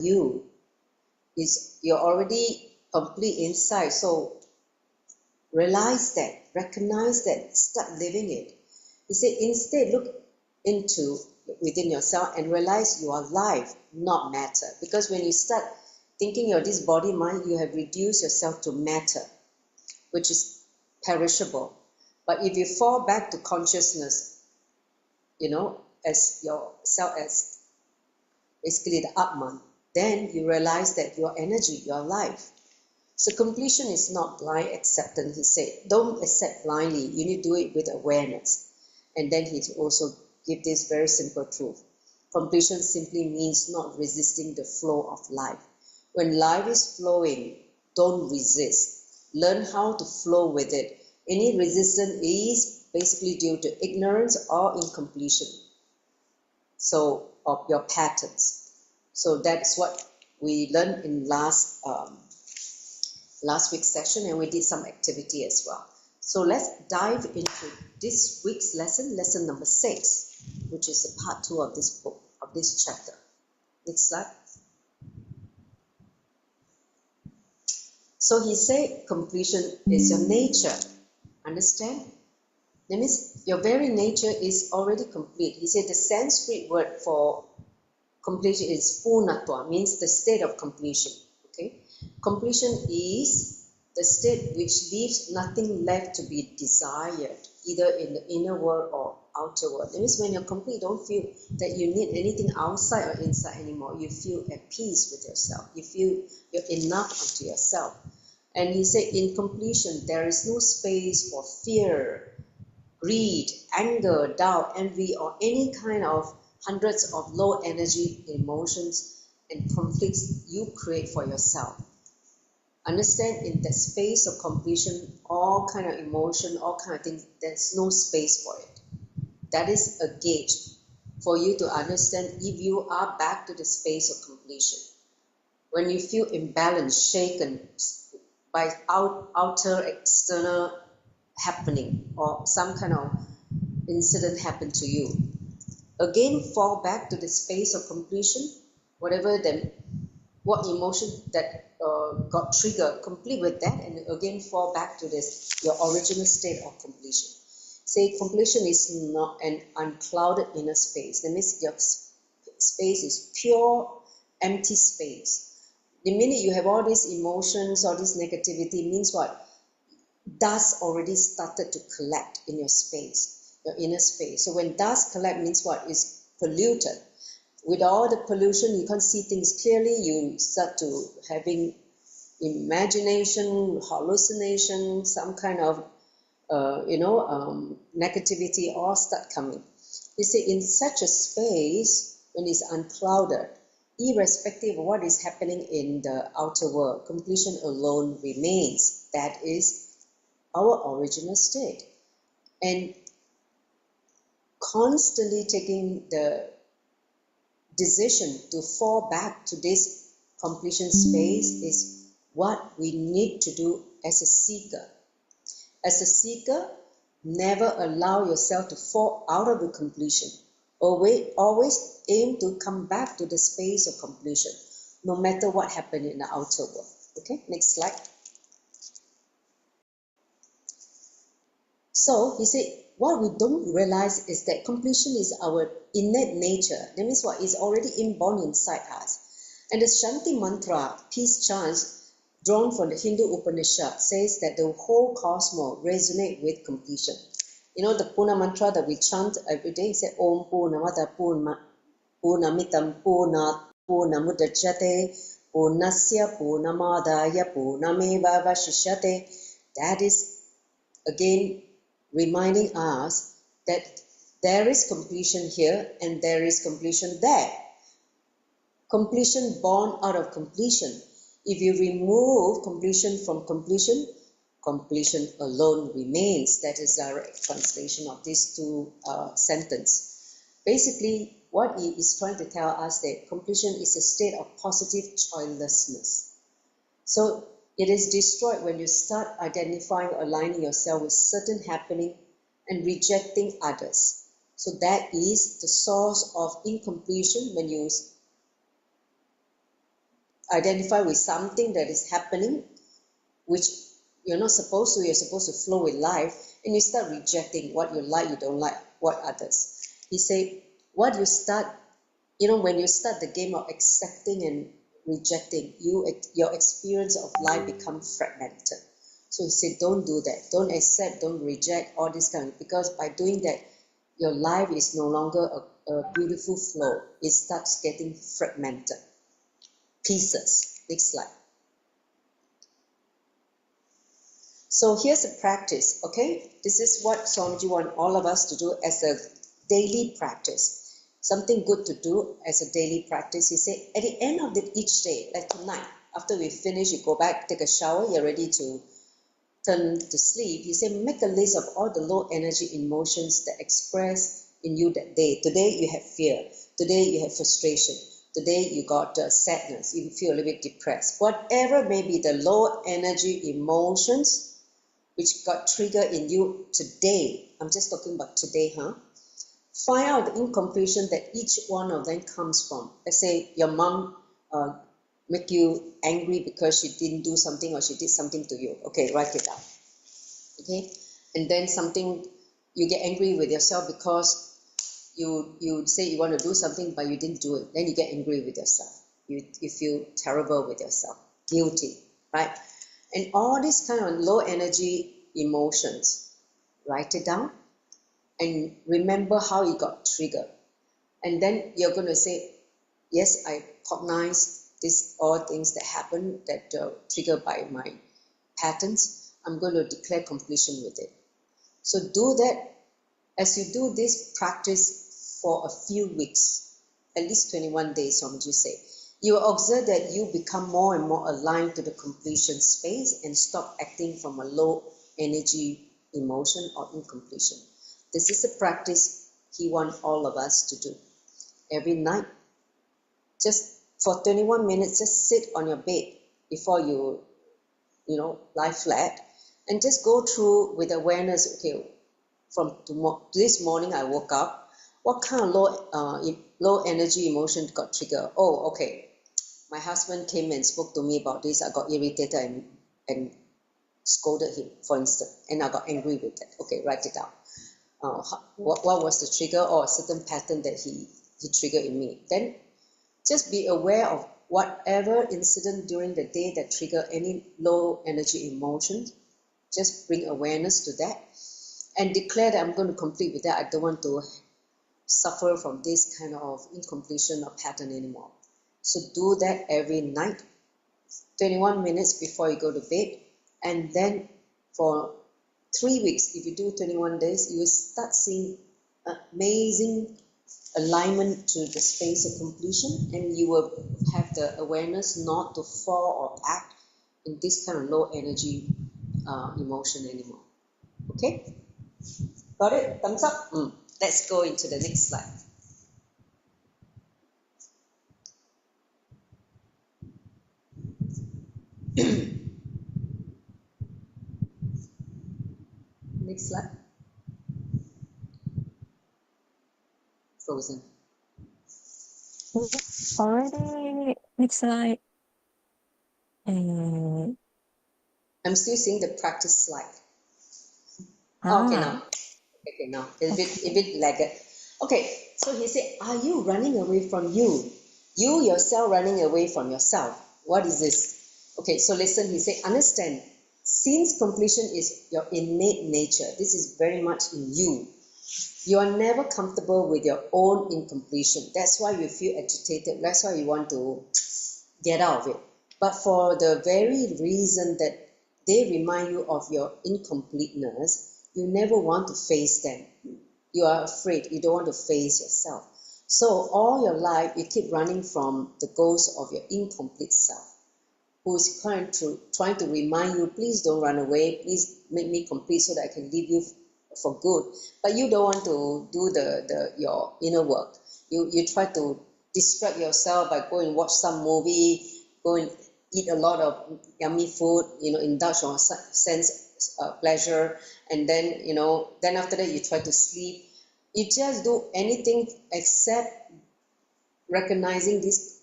you is you're already complete inside. So realize that, recognize that, start living it. He said, instead look into within yourself and realize you are life, not matter. Because when you start thinking you're this body mind, you have reduced yourself to matter, which is perishable. But if you fall back to consciousness, as yourself, as basically the Atman, then you realize that your energy, your life. So completion is not blind acceptance, he said. Don't accept blindly. You need to do it with awareness. And then he also give this very simple truth. Completion simply means not resisting the flow of life. When life is flowing, don't resist. Learn how to flow with it. Any resistance is basically due to ignorance or incompletion. So, of your patterns. So that's what we learned in last week's session, and we did some activity as well. So let's dive into this week's lesson, lesson number 6, which is the part 2 of this book, of this chapter. Next slide. So he said completion is your nature. Understand? That means your very nature is already complete. He said the Sanskrit word for completion is purnatva, means the state of completion. Okay? Completion is the state which leaves nothing left to be desired, either in the inner world or outer world. That means when you're complete, you don't feel that you need anything outside or inside anymore. You feel at peace with yourself. You feel you're enough unto yourself. And he said in completion, there is no space for fear, greed, anger, doubt, envy, or any kind of hundreds of low energy emotions and conflicts you create for yourself. Understand, in that space of completion, all kind of emotion, all kind of things, there's no space for it. That is a gauge for you to understand if you are back to the space of completion. When you feel imbalanced, shaken by outer, external happening, or some kind of incident happened to you, again fall back to the space of completion. What emotion that got triggered, complete with that, and again fall back to your original state of completion. Say completion is not an unclouded inner space. That means your space is pure, empty space. The minute you have all these emotions, all this negativity, means what? Dust already started to collect in your space, your inner space. So when dust collect, means what? It's polluted. With all the pollution, you can't see things clearly. You start to having imagination, hallucination, some kind of negativity all start coming. You see, in such a space, when it's unclouded, irrespective of what is happening in the outer world, completion alone remains. That is our original state. And constantly taking the decision to fall back to this completion space is what we need to do as a seeker. As a seeker, never allow yourself to fall out of the completion. Always aim to come back to the space of completion, no matter what happened in the outer world. Okay, next slide. So he said, what we don't realize is that completion is our innate nature. That means what? It's already inborn inside us. And the Shanti mantra, peace chants, drawn from the Hindu Upanishad, says that the whole cosmos resonates with completion. You know the Purna mantra that we chant every day, say Om Purnamada Purnamitam Purnat Purnamudachyate Purnasya Purnamadaya Purnameva Vashishyate. That is again reminding us that there is completion here and there is completion there. Completion born out of completion. If you remove completion from completion, completion alone remains. That is direct translation of these two sentences. Basically, what he is trying to tell us that completion is a state of positive choicelessness. So it is destroyed when you start identifying, aligning yourself with certain happening and rejecting others. So that is the source of incompletion when you identify with something that is happening, which you're not supposed to, you're supposed to flow with life, and you start rejecting what you like, you don't like, what others. He said, what you start, when you start the game of accepting and rejecting, your experience of life becomes fragmented. So he said, don't do that. Don't accept, don't reject, all this kind of, because by doing that, your life is no longer a beautiful flow. It starts getting fragmented. Pieces. Next slide. So here's a practice, okay? This is what Swamiji wants all of us to do as a daily practice. Something good to do as a daily practice. He said, at the end of each day, like tonight, after we finish, you go back, take a shower, you're ready to turn to sleep. He said, make a list of all the low energy emotions that express in you that day. Today you have fear. Today you have frustration. Today you got sadness. You feel a little bit depressed. Whatever may be the low energy emotions which got triggered in you today. I'm just talking about today, Find out the incompletion that each one of them comes from. Let's say your mom make you angry because she didn't do something or she did something to you. Okay, write it down. Okay, and then something, you get angry with yourself because you say you want to do something but you didn't do it. Then you get angry with yourself. You feel terrible with yourself, guilty, right? And all these kind of low energy emotions, write it down and remember how it got triggered. And then you're going to say, yes, I recognize these all things that happen that triggered by my patterns. I'm going to declare completion with it. So do that. As you do this practice for a few weeks, at least 21 days, Swamiji say, you will observe that you become more and more aligned to the completion space and stop acting from a low energy emotion or incompletion. This is a practice he wants all of us to do. Every night, just for 21 minutes, just sit on your bed before you lie flat and just go through with awareness. Okay, from this morning I woke up, what kind of low energy emotion got triggered? Oh, okay, my husband came and spoke to me about this. I got irritated and scolded him, for instance, and I got angry with that. Okay, write it down. What was the trigger or a certain pattern that he triggered in me? Then just be aware of whatever incident during the day that triggered any low energy emotions. Just bring awareness to that and declare that I'm going to complete with that. I don't want to suffer from this kind of incompletion or pattern anymore. So do that every night, 21 minutes before you go to bed, and then for 3 weeks, if you do 21 days, you will start seeing amazing alignment to the space of completion, and you will have the awareness not to fall or act in this kind of low energy emotion anymore. Okay? Got it? Thumbs up? Let's go into the next slide. Next slide. Frozen. Already, next slide. I'm still seeing the practice slide. Okay, now. Okay, now. A bit lagged. Okay, so he said, are you running away from you? You yourself running away from yourself. What is this? Okay, so listen, he said, understand, since completion is your innate nature, this is very much in you. You are never comfortable with your own incompletion. That's why you feel agitated. That's why you want to get out of it. But for the very reason that they remind you of your incompleteness, you never want to face them. You are afraid. You don't want to face yourself. So all your life, you keep running from the ghost of your incomplete self, who is trying to remind you, please don't run away. Please make me complete so that I can leave you for good. But you don't want to do your inner work. You try to distract yourself by going and watch some movie, go and eat a lot of yummy food, indulge on sense pleasure, and then then after that you try to sleep. You just do anything except recognizing this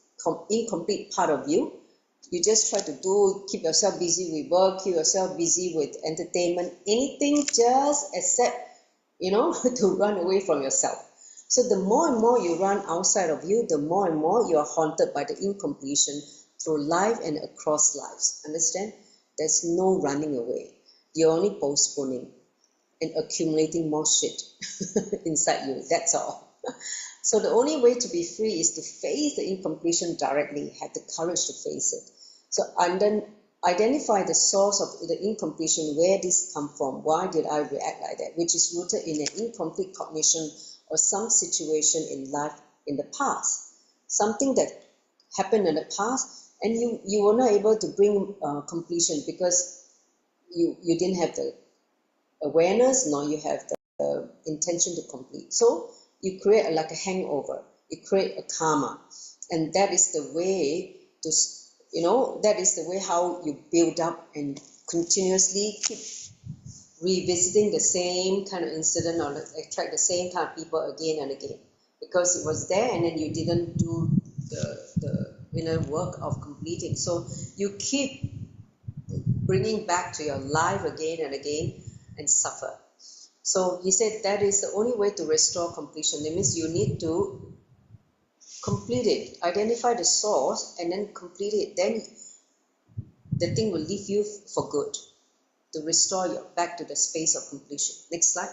incomplete part of you You just try to keep yourself busy with work, keep yourself busy with entertainment, anything just except, to run away from yourself. So the more and more you run outside of you, the more and more you are haunted by the incompletion through life and across lives. Understand? There's no running away. You're only postponing and accumulating more shit inside you. That's all. So the only way to be free is to face the incompletion directly, have the courage to face it. So and then identify the source of the incompletion, where this come from, why did I react like that, which is rooted in an incomplete cognition or some situation in life in the past, something that happened in the past, and you were not able to bring completion because you didn't have the awareness, nor you have the intention to complete. So you create like a hangover, you create a karma, and that is the way to, that is the way how you build up and continuously keep revisiting the same kind of incident or attract the same kind of people again and again, because it was there and then you didn't do the inner work of completing. So you keep bringing back to your life again and again and suffer. So he said that is the only way to restore completion. That means you need to complete it, identify the source and then complete it. Then the thing will leave you for good, to restore you back to the space of completion. Next slide.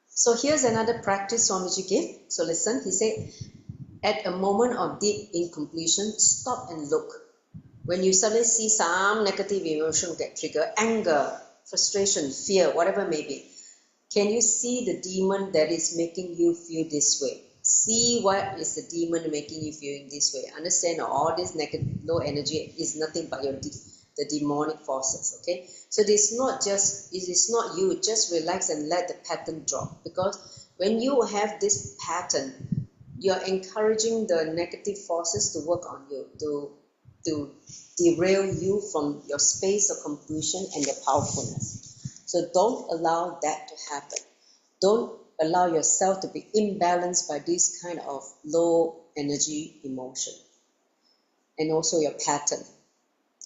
So here's another practice Swamiji gave. So listen, he said, at a moment of deep incompletion, stop and look. When you suddenly see some negative emotion get triggered, anger, frustration, fear, whatever it may be, can you see the demon that is making you feel this way? See what is the demon making you feel in this way. Understand all this negative, low energy is nothing but the demonic forces. Okay, so it is not you. Just relax and let the pattern drop, because when you have this pattern, you're encouraging the negative forces to work on you, to derail you from your space of completion and your powerfulness. So don't allow that to happen. Don't allow yourself to be imbalanced by this kind of low energy emotion and also your pattern.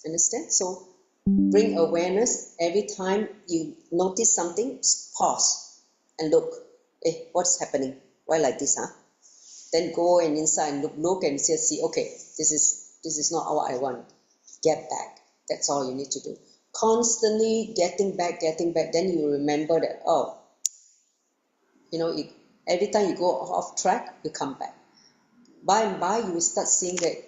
Understand? So bring awareness. Every time you notice something, pause and look. What's happening? Why like this, huh? Then go and inside and look and see, okay, this is not what I want. Get back. That's all you need to do. Constantly getting back. Then you remember that, every time you go off track, you come back. By and by, you will start seeing that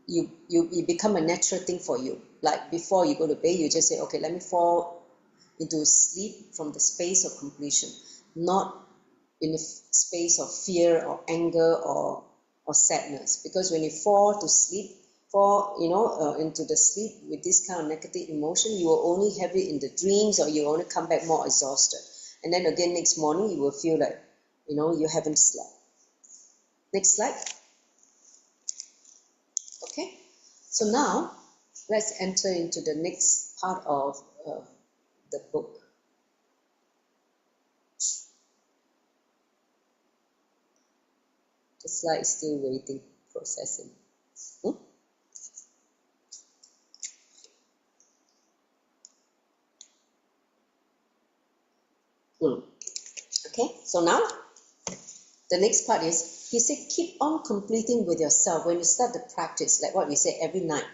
it become a natural thing for you. Like before you go to bed, you just say, okay, let me fall into sleep from the space of completion, not in the space of fear or anger or sadness. Because when you fall to sleep, into the sleep with this kind of negative emotion, you will only have it in the dreams, or you only come back more exhausted. And then again next morning, you will feel like, you haven't slept. Next slide. Okay. So now, let's enter into the next part of the book. The slide is still waiting, processing. Okay, so now the next part is, he said, keep on completing with yourself. When you start the practice, like what we say every night,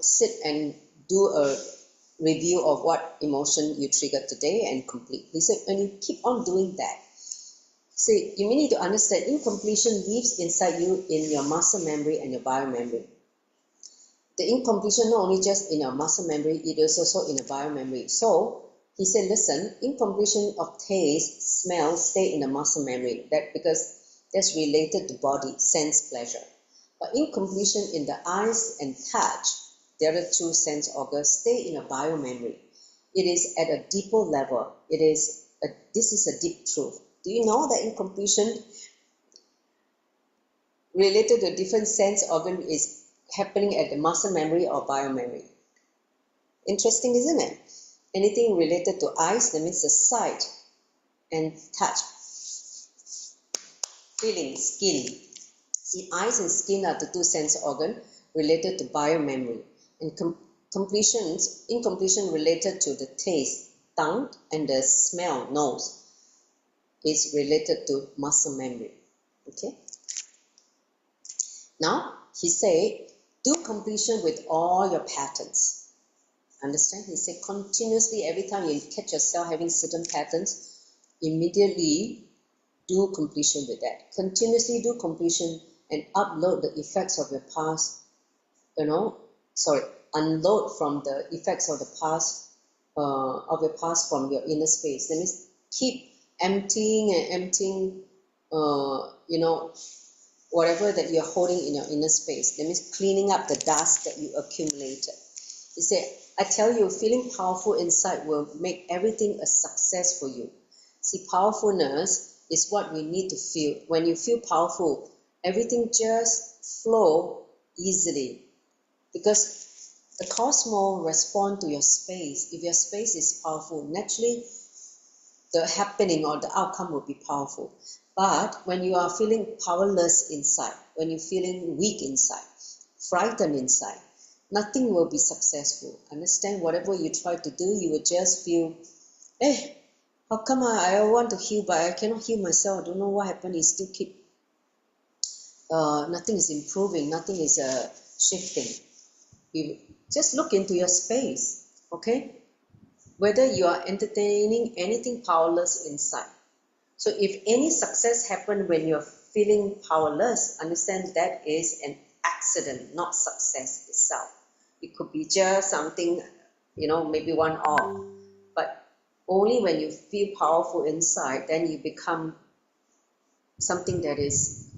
sit and do a review of what emotion you triggered today and complete. He said, when you keep on doing that, see, you need to understand incompletion lives inside you in your muscle memory and your bio memory. The incompletion not only just in your muscle memory, it is also in the bio memory. So he said, listen, incompletion of taste, smell stay in the muscle memory, because that's related to body, sense, pleasure. But incompletion in the eyes and touch, the other two sense organs, stay in a bio memory. It is at a deeper level. This is a deep truth. Do you know that incompletion related to a different sense organ is happening at the muscle memory or bio memory? Interesting, isn't it? Anything related to eyes, that means the sight and touch, feeling, skin, The eyes and skin are the two sense organs related to biomemory, and incompletion related to the taste, tongue, and the smell, nose, is related to muscle memory. Okay. Now he say, do completion with all your patterns. Understand? He said continuously, every time you catch yourself having certain patterns, immediately do completion with that. Continuously do completion and upload the effects of your past, unload from the effects of the past, from your inner space. That means keep emptying, whatever that you're holding in your inner space. That means cleaning up the dust that you accumulated. He said, I tell you, feeling powerful inside will make everything a success for you. See, powerfulness is what we need to feel. When you feel powerful, everything just flow easily, because the cosmos respond to your space. If your space is powerful, naturally the happening or the outcome will be powerful. But when you are feeling powerless inside, when you're feeling weak inside, frightened inside, nothing will be successful. Understand? Whatever you try to do, you will just feel, how come I want to heal, but I cannot heal myself. I don't know what happened. It still keep, nothing is improving, nothing is shifting. You just look into your space, okay? Whether you are entertaining anything powerless inside. So if any success happened when you're feeling powerless, understand that is an accident, not success itself. It could be just something, maybe one-off. But only when you feel powerful inside, then you become something that is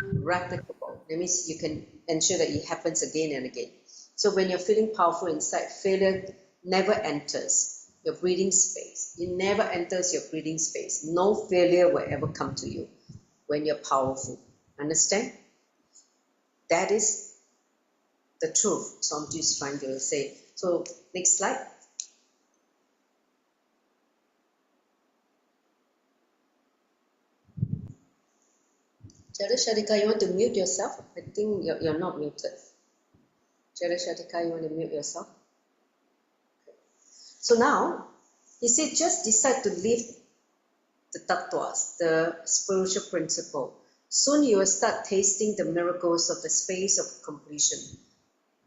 replicable. That means you can ensure that it happens again and again. So when you're feeling powerful inside, failure never enters your breathing space. It never enters your breathing space. No failure will ever come to you when you're powerful. Understand? That is the truth. So I'm just trying to say. So next slide. Shadika, you want to mute yourself? I think you're not muted. Shadika, you want to mute yourself? Okay. So now, he said just decide to leave the tattvas, the spiritual principle. Soon you will start tasting the miracles of the space of completion.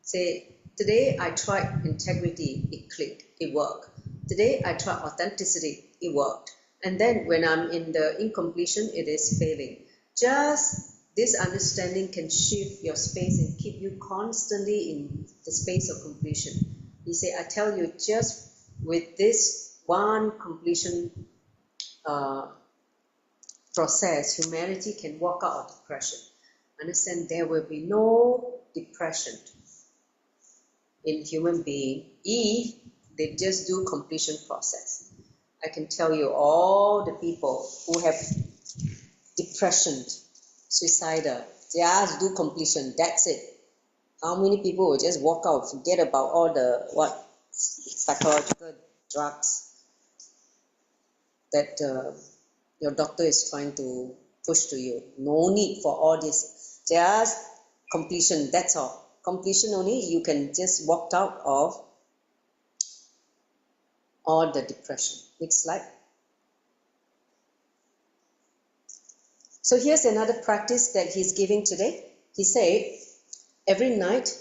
Say, today I tried integrity, it clicked, it worked. Today I tried authenticity, it worked. And then when I'm in the incompletion, it is failing. Just this understanding can shift your space and keep you constantly in the space of completion. He said, I tell you, just with this one completion process, humanity can walk out of depression. Understand, there will be no depression in human being if they just do completion process. I can tell you all the people who have depression, suicidal, just do completion, that's it. How many people will just walk out, forget about all the psychological drugs that your doctor is trying to push to you. No need for all this. Just completion, that's all. Completion only, you can just walk out of all the depression. Next slide. So here's another practice that he's giving today. He said, every night,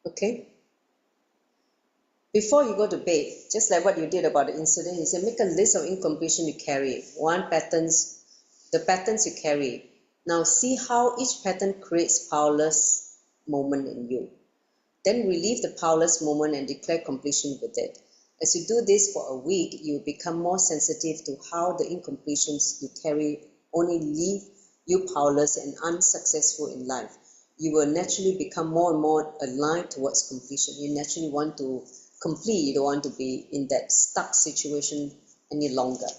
okay, before you go to bed, just like what you did about the incident, he said, make a list of incompletion you carry, the patterns you carry. Now see how each pattern creates powerless moment in you. Then relieve the powerless moment and declare completion with it. As you do this for a week, you become more sensitive to how the incompletions you carry only leave you powerless and unsuccessful in life. You will naturally become more and more aligned towards completion. You naturally want to complete. You don't want to be in that stuck situation any longer.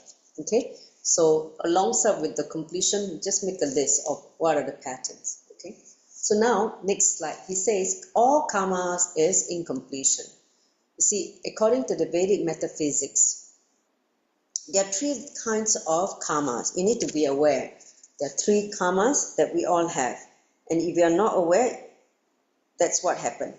Okay? So alongside with the completion, just make a list of what are the patterns. Okay? So now, next slide. He says, all karmas is incompletion. You see, according to the Vedic metaphysics, There are three kinds of karmas. You need to be aware. There are three karmas that we all have. And if you are not aware, that's what happened.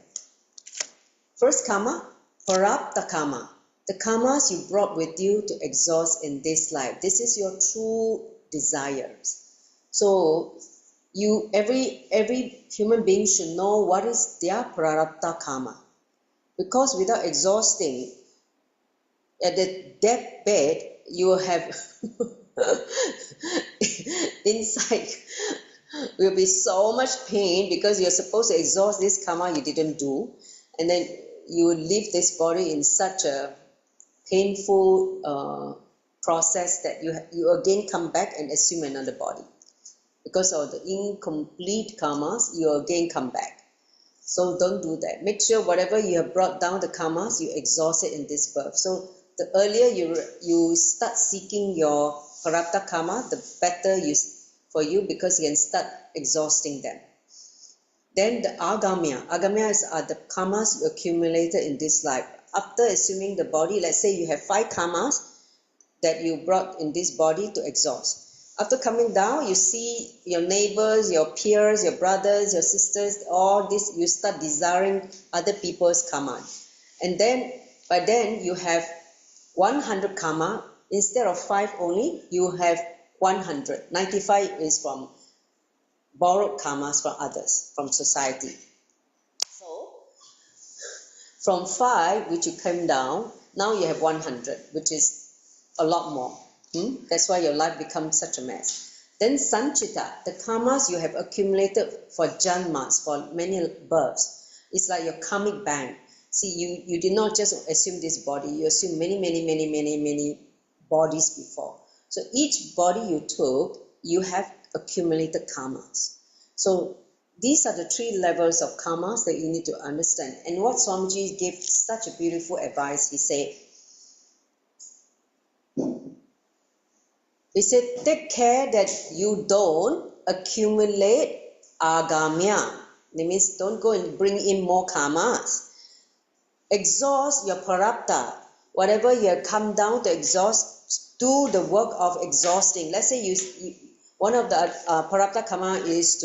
First karma, prarabdha karma. The karmas you brought with you to exhaust in this life. This is your true desires. So every human being should know what is their prarabdha karma. Because without exhausting, at the deathbed, you will have inside will be so much pain because you're supposed to exhaust this karma you didn't do, and then you will leave this body in such a painful process that you again come back and assume another body. Because of the incomplete karmas, you again come back. So don't do that. Make sure whatever you have brought down the karmas, you exhaust it in this birth. So the earlier you start seeking your prarabdha karma, the better for you, because you can start exhausting them. Then the agamya. Agamya are the karmas you accumulated in this life. After assuming the body, let's say you have 5 karmas that you brought in this body to exhaust. After coming down, you see your neighbors, your peers, your brothers, your sisters, all this, you start desiring other people's karma. And then, by then, you have 100 karma. Instead of 5 only, you have 100. 95 is from borrowed karmas from others, from society. So, from 5, which you came down, now you have 100, which is a lot more. That's why your life becomes such a mess. Then sanchita, the karmas you have accumulated for janmas, for many births. It's like your karmic bank. See, you did not just assume this body, you assume many bodies before. So each body you took, you have accumulated karmas. So these are the 3 levels of karmas that you need to understand. And what Swamiji gave such a beautiful advice, he said, take care that you don't accumulate agamya. That means don't go and bring in more karmas. Exhaust your prarabdha. Whatever you have come down to exhaust, do the work of exhausting. Let's say one of the prarabdha karma is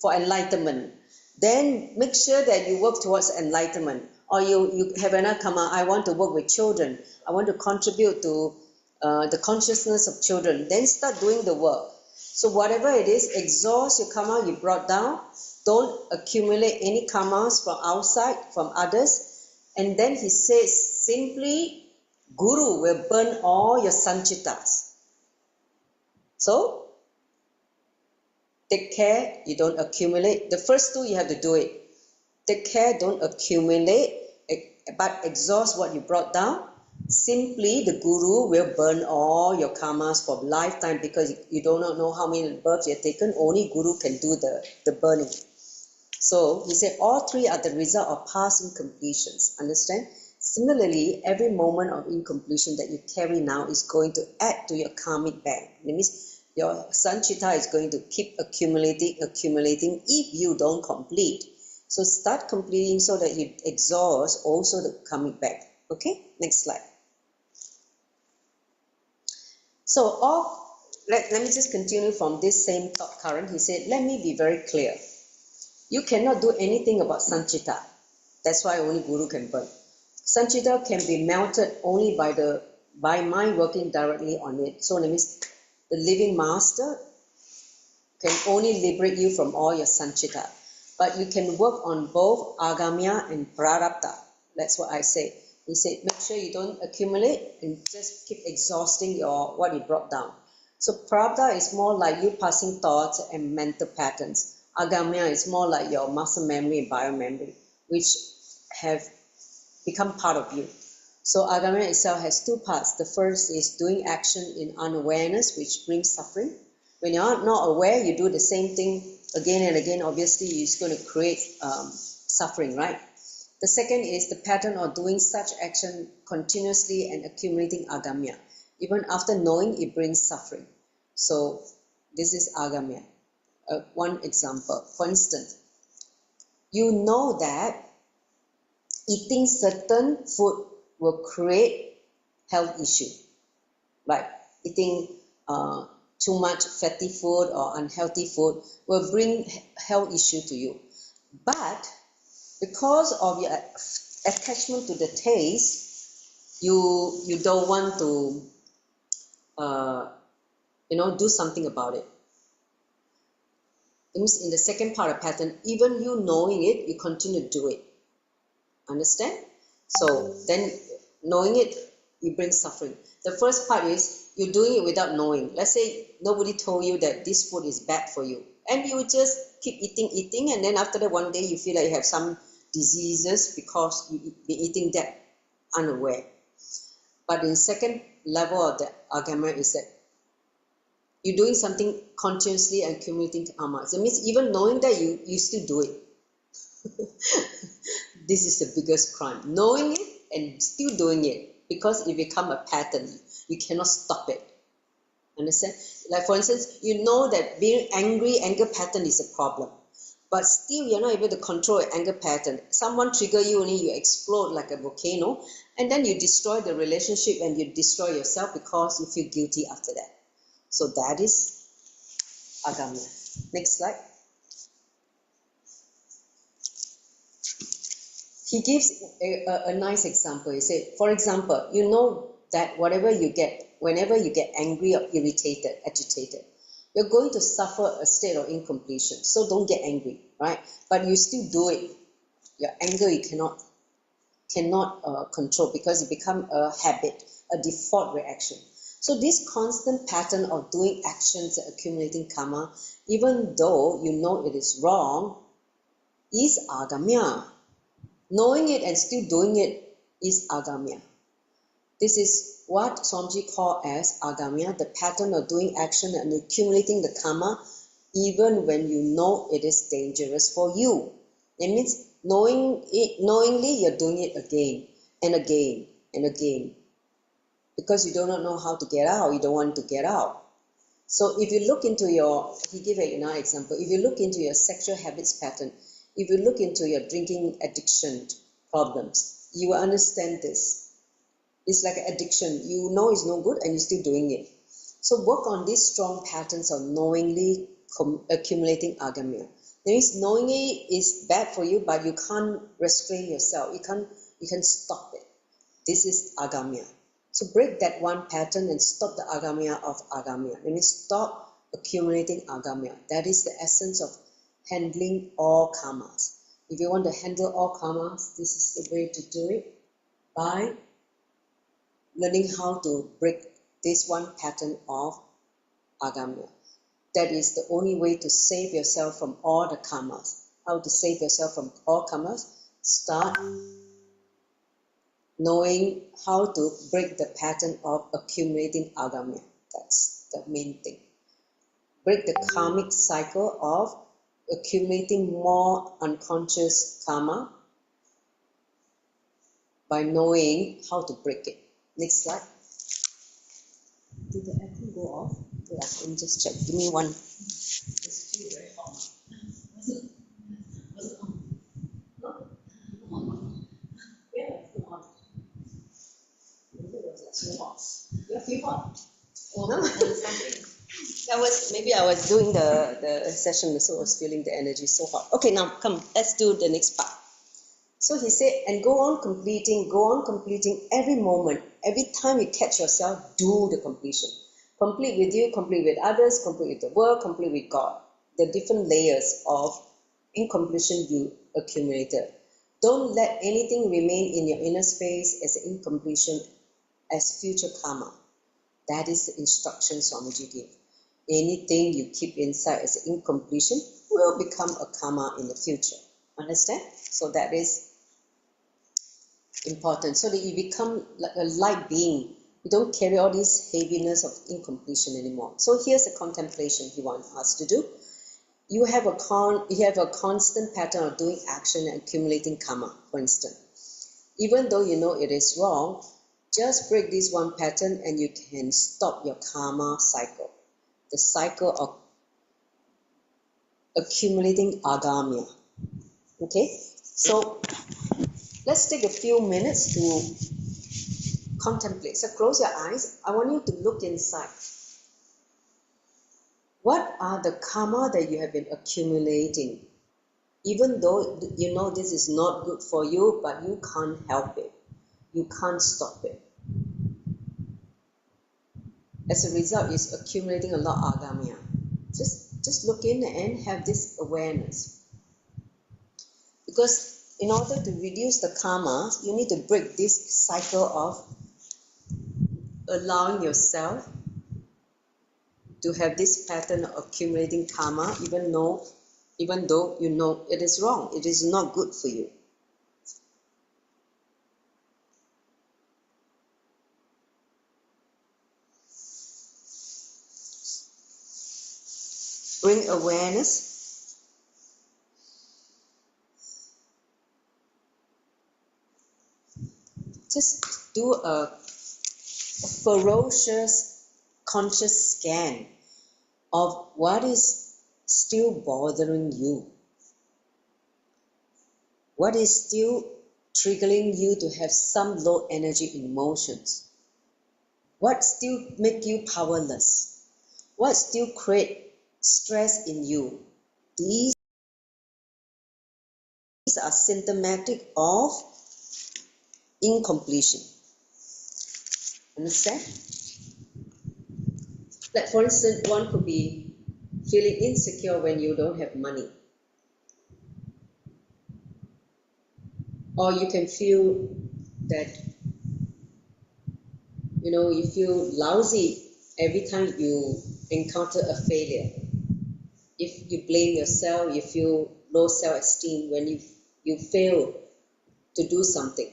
for enlightenment. Then make sure that you work towards enlightenment. Or you have another karma, I want to work with children. I want to contribute to the consciousness of children. Then start doing the work. So whatever it is, exhaust your karma you brought down. Don't accumulate any karmas from outside, from others. And then he says, simply, Guru will burn all your sanchitas. So, take care you don't accumulate. The first 2 you have to do it. Take care, don't accumulate, but exhaust what you brought down. Simply, the Guru will burn all your karmas for lifetime, because you do not know how many births you have taken. Only Guru can do the burning. So he said all 3 are the result of past incompletions. Understand? Similarly, every moment of incompletion that you carry now is going to add to your karmic bank. That means your sanchita is going to keep accumulating if you don't complete. So start completing so that you exhaust also the karmic bank. Okay, next slide. So let me just continue from this same thought current. He said, let me be very clear. You cannot do anything about sanchita. That's why only Guru can burn. Sanchita can be melted only by mind working directly on it. So that means the living master can only liberate you from all your sanchita. But you can work on both agamya and prarabdha. That's what I say. He said, make sure you don't accumulate and just keep exhausting what you brought down. So prarabdha is more like you passing thoughts and mental patterns. Agamya is more like your muscle memory and biomemory, which have become part of you. So agamya itself has 2 parts. The first is doing action in unawareness, which brings suffering. When you're not aware, you do the same thing again and again. Obviously, it's going to create suffering, right? The second is the pattern of doing such action continuously and accumulating agamya. Even after knowing, it brings suffering. So this is agamya. One example. For instance, you know that eating certain food will create health issue. like eating too much fatty food or unhealthy food will bring health issue to you. But because of your attachment to the taste, you don't want to do something about it. It means in the second part of pattern, even you knowing it, you continue to do it. Understand? So then knowing it brings suffering. The first part is you're doing it without knowing. Let's say nobody told you that this food is bad for you, and you just keep eating, and then after that one day you feel like you have some diseases because you've been eating that unaware. But in second level of the agama is that you're doing something consciously and accumulating karma. So it means even knowing that you still do it. This is the biggest crime. Knowing it and still doing it, because it become a pattern. You cannot stop it. Understand? Like for instance, you know that being angry, anger pattern is a problem. But still you're not able to control an anger pattern. Someone trigger you and you explode like a volcano, and then you destroy the relationship and you destroy yourself because you feel guilty after that. So that is agama. Next slide. He gives a nice example. He said, for example, you know that whenever you get angry or irritated, agitated, you're going to suffer a state of incompletion. So don't get angry, right? But you still do it. Your anger you cannot control because it becomes a habit, a default reaction. So this constant pattern of doing actions and accumulating karma, even though you know it is wrong, is agamya. Knowing it and still doing it is agamya. This is what Swamiji called as agamya, the pattern of doing action and accumulating the karma even when you know it is dangerous for you. It means knowingly you're doing it again and again and again because you do not know how to get out, you don't want to get out. So if you look into he gave another example, if you look into your sexual habits pattern, if you look into your drinking addiction problems, you will understand this. It's like an addiction. You know it's no good and you're still doing it. So work on these strong patterns of knowingly accumulating agamya. That means knowingly is bad for you, but you can't restrain yourself. You can stop it. This is agamya. So break that one pattern and stop the agamya of agamya. That means stop accumulating agamya. That is the essence of handling all karmas. If you want to handle all karmas, this is the way to do it, by learning how to break this one pattern of agamya. That is the only way to save yourself from all the karmas. How to save yourself from all karmas? Start knowing how to break the pattern of accumulating agamya. That's the main thing. Break the karmic cycle of accumulating more unconscious karma by knowing how to break it. Next slide. Did the aircon go off? Yeah, let me just check. Give me one. It's still very hot. Was it on? No? Yeah, it's still on. Maybe it was too hot. You feel hot? Oh, no? Maybe I was doing the session, so I was feeling the energy so hot. Okay, now come, let's do the next part. So he said, and go on completing every moment. Every time you catch yourself, do the completion. Complete with you, complete with others, complete with the world, complete with God. The different layers of incompletion you accumulated. Don't let anything remain in your inner space as incompletion, as future karma. That is the instruction Swamiji gave. Anything you keep inside as incompletion will become a karma in the future. Understand? So that is important, so that you become like a light being. You don't carry all this heaviness of incompletion anymore. So here's the contemplation he wants us to do. You have a constant pattern of doing action and accumulating karma, for instance. Even though you know it is wrong, just break this one pattern and you can stop your karma cycle. The cycle of accumulating agamya. Okay? So let's take a few minutes to contemplate. So close your eyes. I want you to look inside. What are the karma that you have been accumulating? Even though you know this is not good for you, but you can't help it. You can't stop it. As a result, it's accumulating a lot of agamya. Just look in and have this awareness. Because in order to reduce the karma, you need to break this cycle of allowing yourself to have this pattern of accumulating karma, even though you know it is wrong, it is not good for you. Bring awareness. Just do a ferocious conscious scan of what is still bothering you. What is still triggering you to have some low energy emotions? What still make you powerless? What still create stress in you? These are symptomatic of incompletion. Understand? Like for instance, one could be feeling insecure when you don't have money. Or you can feel that, you feel lousy every time you encounter a failure. If you blame yourself, you feel low self-esteem when you fail to do something.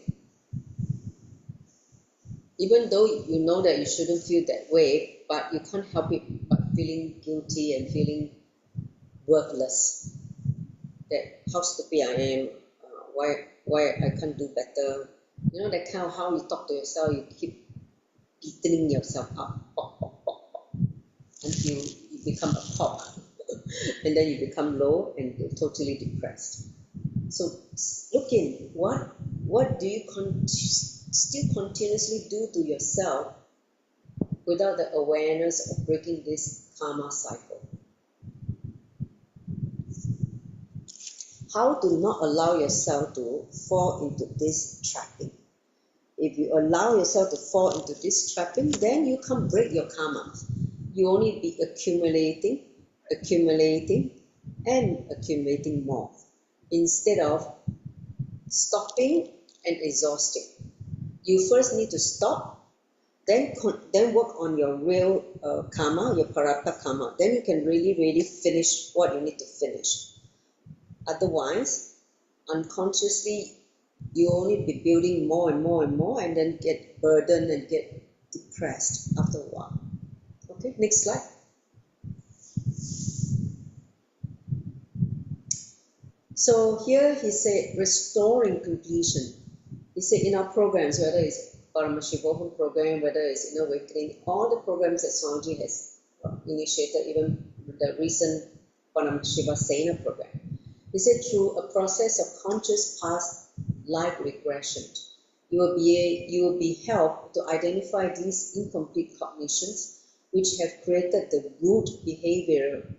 Even though you know that you shouldn't feel that way, but you can't help it but feeling guilty and feeling worthless. That how stupid I am, why I can't do better. That kind of how you talk to yourself, you keep beating yourself up until you become a pop. And then you become low and totally depressed. So look in, what do you still continuously do to yourself without the awareness of breaking this karma cycle? How to not allow yourself to fall into this trapping? If you allow yourself to fall into this trapping, then you can't break your karma. You only be accumulating, and accumulating more, instead of stopping and exhausting. You first need to stop, then work on your real karma, your prarabdha karma. Then you can really finish what you need to finish. Otherwise, unconsciously, you only be building more and more and more, and then get burdened and get depressed after a while. Okay, next slide. So here he said, restoring completion. He said in our programs, whether it's Paramashivoham program, whether it's Inner Awakening, all the programs that Swamiji has initiated, even the recent Paramashiva Sena program. He said through a process of conscious past life regression, you will be helped to identify these incomplete cognitions which have created the root behavioral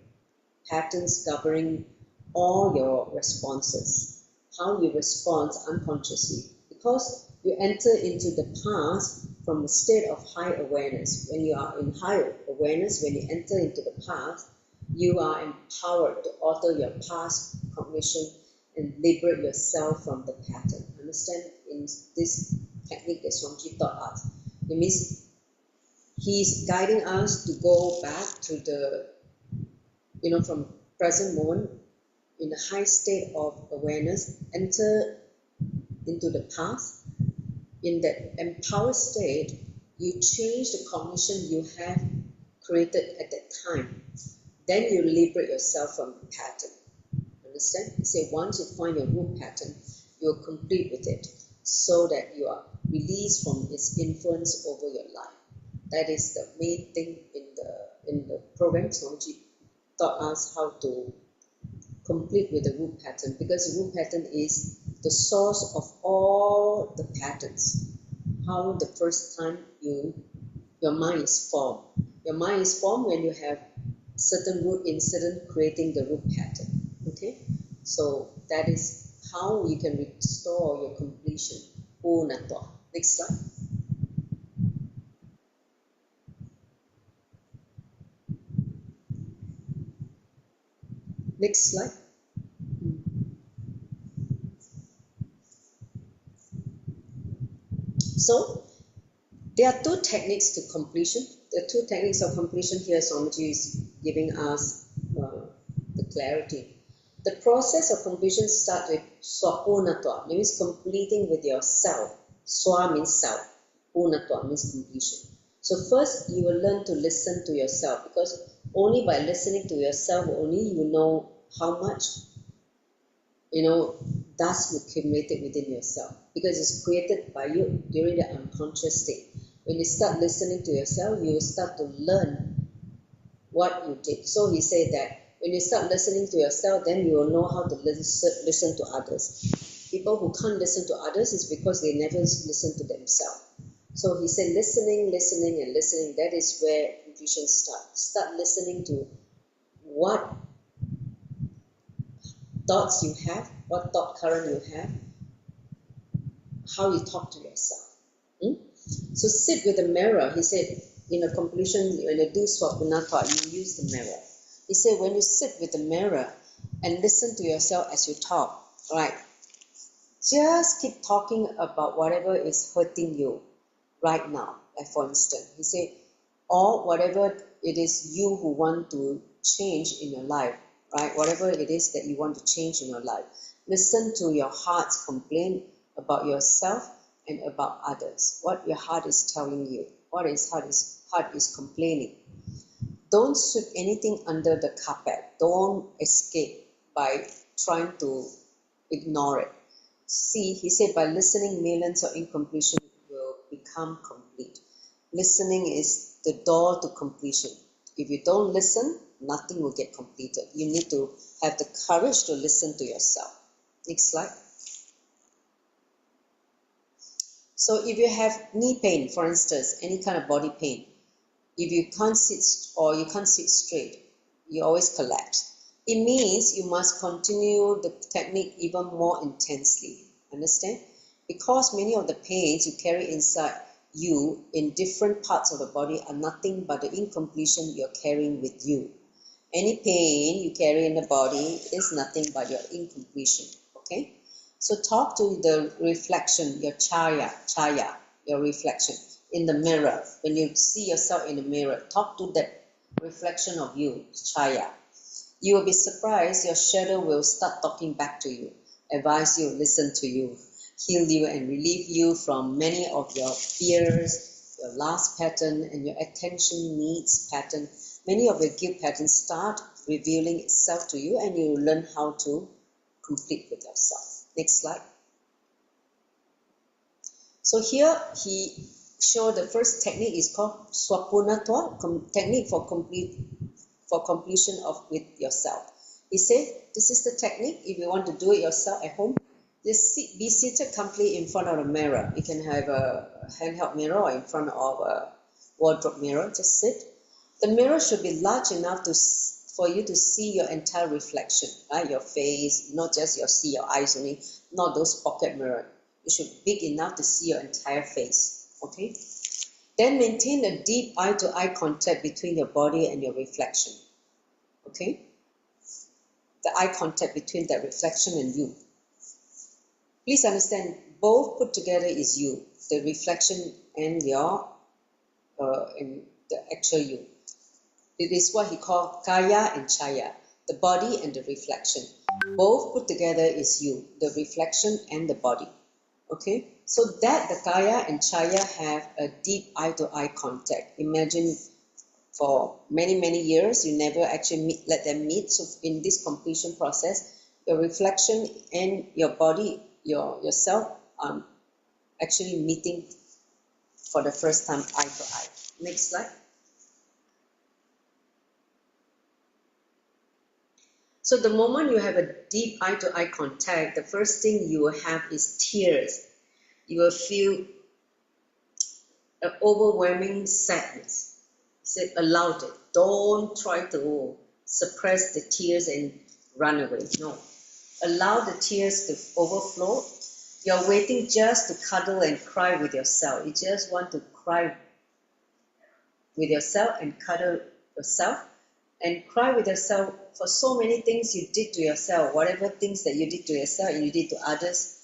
patterns governing all your responses, how you respond unconsciously, because you enter into the past from a state of high awareness. When you are in high awareness, when you enter into the past, you are empowered to alter your past cognition and liberate yourself from the pattern. Understand? In this technique that Swamiji taught us, it means he's guiding us to go back to the, from present moment, in a high state of awareness, enter into the past. In that empowered state, you change the cognition you have created at that time. Then you liberate yourself from the pattern. Understand? You say once you find your root pattern, you are complete with it, so that you are released from its influence over your life. That is the main thing in the program. Swamiji taught us how to complete with the root pattern, because the root pattern is the source of all the patterns. how the first time your mind is formed. Your mind is formed when you have certain root incident creating the root pattern. Okay, so that is how you can restore your completion. Purnatva. Next slide. Next slide. So there are two techniques to completion. The two techniques of completion here, Swamiji is giving us the clarity. The process of completion starts with swapurnatva, means completing with yourself. Swa means self, purnatva means completion. So first you will learn to listen to yourself, because only by listening to yourself only you know how much dust accumulated within yourself, because it's created by you during the unconscious state. When you start listening to yourself, you will start to learn what you did. So he said that when you start listening to yourself, then you will know how to listen to others. People who can't listen to others is because they never listen to themselves. So he said listening, listening, and listening, that is where completion starts. Start listening to what thoughts you have, what thought current you have, how you talk to yourself. So sit with the mirror. He said in a completion, when you do swapunatva, you use the mirror. He said when you sit with the mirror and listen to yourself as you talk, right? Just keep talking about whatever is hurting you right now. Like for instance, he said, or whatever it is you who want to change in your life, right? Whatever it is that you want to change in your life. Listen to your heart's complaint about yourself and about others. What your heart is telling you, what his heart is complaining. Don't sweep anything under the carpet. Don't escape by trying to ignore it. See, he said, by listening, millions of incompletion will become complete. Listening is the door to completion. If you don't listen, nothing will get completed. You need to have the courage to listen to yourself. Next slide. So if you have knee pain, for instance, any kind of body pain, if you can't sit or you can't sit straight, you always collapse. It means you must continue the technique even more intensely. Understand? Because many of the pains you carry inside you in different parts of the body are nothing but the incompletion you're carrying with you. Any pain you carry in the body is nothing but your incompletion. Okay? So talk to the reflection, your chaya, your reflection in the mirror. When you see yourself in the mirror, talk to that reflection of you, chaya. You will be surprised, your shadow will start talking back to you, advise you, listen to you, heal you and relieve you from many of your fears, your last pattern and your attention needs pattern. Many of your guilt patterns start revealing itself to you and you will learn how to complete with yourself. Next slide. So here he showed the first technique is called swapunatva, technique for completion of with yourself. He said this is the technique. If you want to do it yourself at home, just be seated comfortably in front of a mirror. You can have a handheld mirror or in front of a wardrobe mirror. Just sit. The mirror should be large enough for you to see your entire reflection, right? Your face, not just see your eyes only, not those pocket mirror. It should be big enough to see your entire face. Okay. Then maintain a deep eye-to-eye contact between your body and your reflection. Okay? The eye contact between that reflection and you. Please understand, both put together is you, the reflection and and the actual you. It is what he called kaya and chaya, the body and the reflection. Both put together is you, the reflection and the body. Okay, so that the kaya and chaya have a deep eye-to-eye contact. Imagine for many years you never actually let them meet. So in this completion process, your reflection and your body, yourself are actually meeting for the first time eye to eye. Next slide. So the moment you have a deep eye-to-eye contact, the first thing you will have is tears. You will feel an overwhelming sadness. He said, allow it. Don't try to suppress the tears and run away. No. Allow the tears to overflow. You're waiting just to cuddle and cry with yourself. You just want to cry with yourself and cuddle yourself and cry with yourself for so many things you did to yourself, whatever things that you did to yourself and you did to others,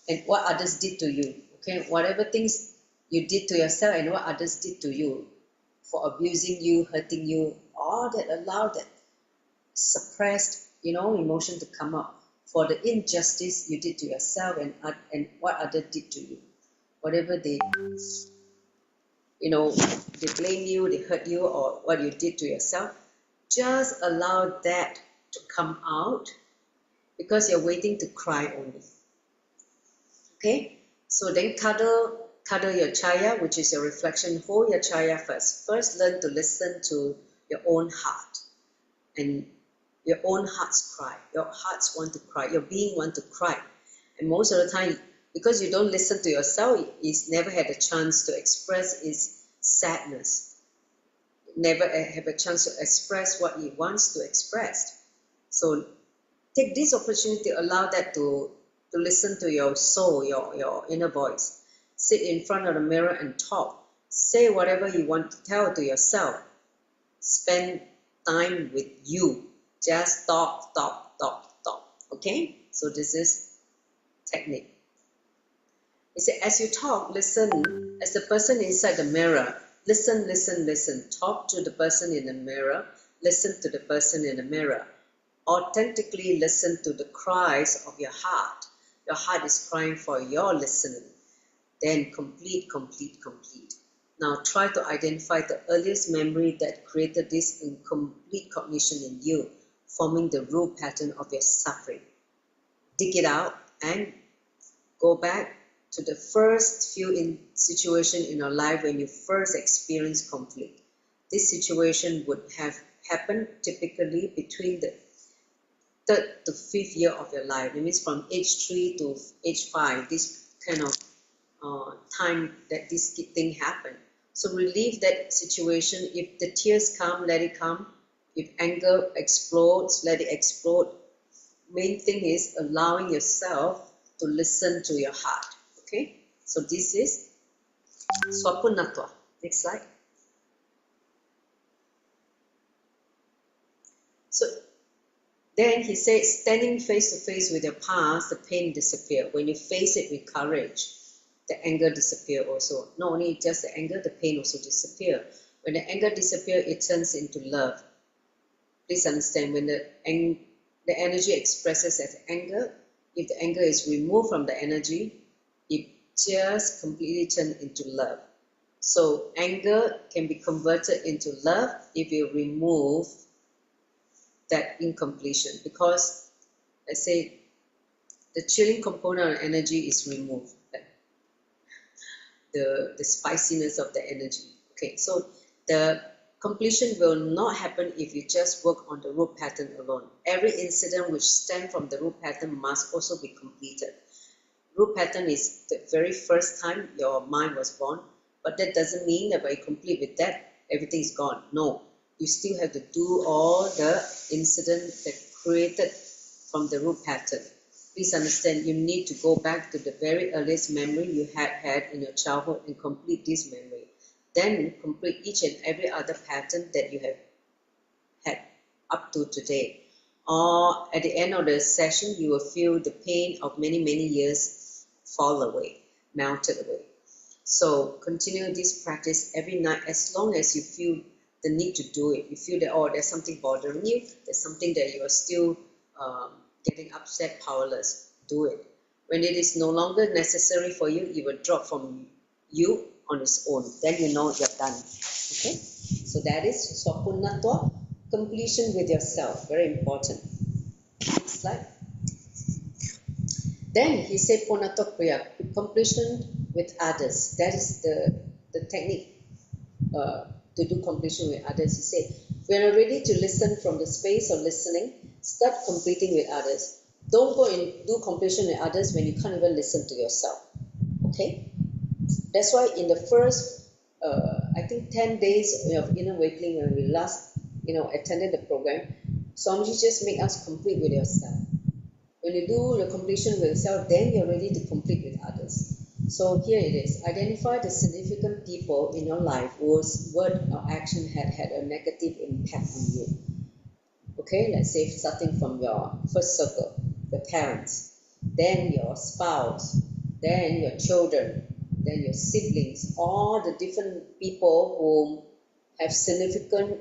and what others did to you. Okay, whatever things you did to yourself and what others did to you for abusing you, hurting you, all that, allow that suppressed, emotion to come up for the injustice you did to yourself and what others did to you, whatever they blame you, they hurt you, or what you did to yourself. Just allow that to come out because you're waiting to cry only. Okay, so then cuddle your chaya, which is your reflection. Hold your chaya first. First, learn to listen to your own heart and your own heart's cry. Your hearts want to cry. Your being want to cry. And most of the time, because you don't listen to yourself, it's never had a chance to express its sadness. Never have a chance to express what it wants to express. So take this opportunity to allow that to listen to your soul, your inner voice. Sit in front of the mirror and talk. Say whatever you want to tell to yourself. Spend time with you. Just talk. Okay? So this is technique. He said, as you talk, listen. As the person inside the mirror, listen. Talk to the person in the mirror. Listen to the person in the mirror. Authentically listen to the cries of your heart. Your heart is crying for your listening. Then complete. Now try to identify the earliest memory that created this incomplete cognition in you, forming the root pattern of your suffering. Dig it out and go back to the first few situations in your life when you first experienced conflict. This situation would have happened typically between the 3rd to 5th year of your life. It means from age 3 to age 5, this kind of time that this thing happened. So relieve that situation. If the tears come, let it come. If anger explodes, let it explode. Main thing is allowing yourself to listen to your heart. Okay? So this is Swapunatwa. Next slide. So then he says, standing face to face with your past, the pain disappears. When you face it with courage, the anger disappears also. Not only just the anger, the pain also disappears. When the anger disappears, it turns into love. Please understand, when the energy expresses as anger, if the anger is removed from the energy, it just completely turns into love. So anger can be converted into love if you remove that incompletion, because let's say the chilling component of energy is removed, the spiciness of the energy. Okay, so the completion will not happen if you just work on the root pattern alone. Every incident which stems from the root pattern must also be completed. Root pattern is the very first time your mind was born, but that doesn't mean that when you complete with that, everything is gone. No, you still have to do all the incidents that created from the root pattern. Please understand, you need to go back to the very earliest memory you had in your childhood and complete this memory. Then complete each and every other pattern that you have had up to today. Or at the end of the session, you will feel the pain of many years fall away, melted away. So continue this practice every night as long as you feel the need to do it. You feel that, oh, there's something bothering you, there's something that you are still getting upset, powerless. Do it. When it is no longer necessary for you, it will drop from you on its own. Then you know you're done. Okay? So that is Swapunatwa, completion with yourself. Very important. Next slide. Then he said Punatwa Kriya, completion with others. That is the technique to do completion with others. He said, when you're ready to listen from the space of listening, start completing with others. Don't go and do completion with others when you can't even listen to yourself. Okay? That's why in the first I think 10 days of inner awakening when we last, attended the program. Swamiji just make us complete with yourself. When you do the completion with yourself, then you're ready to complete with others. So here it is. Identify the significant people in your life whose word or action had a negative impact on you. Okay, let's say starting from your first circle, your parents, then your spouse, then your children, then your siblings, all the different people who have significant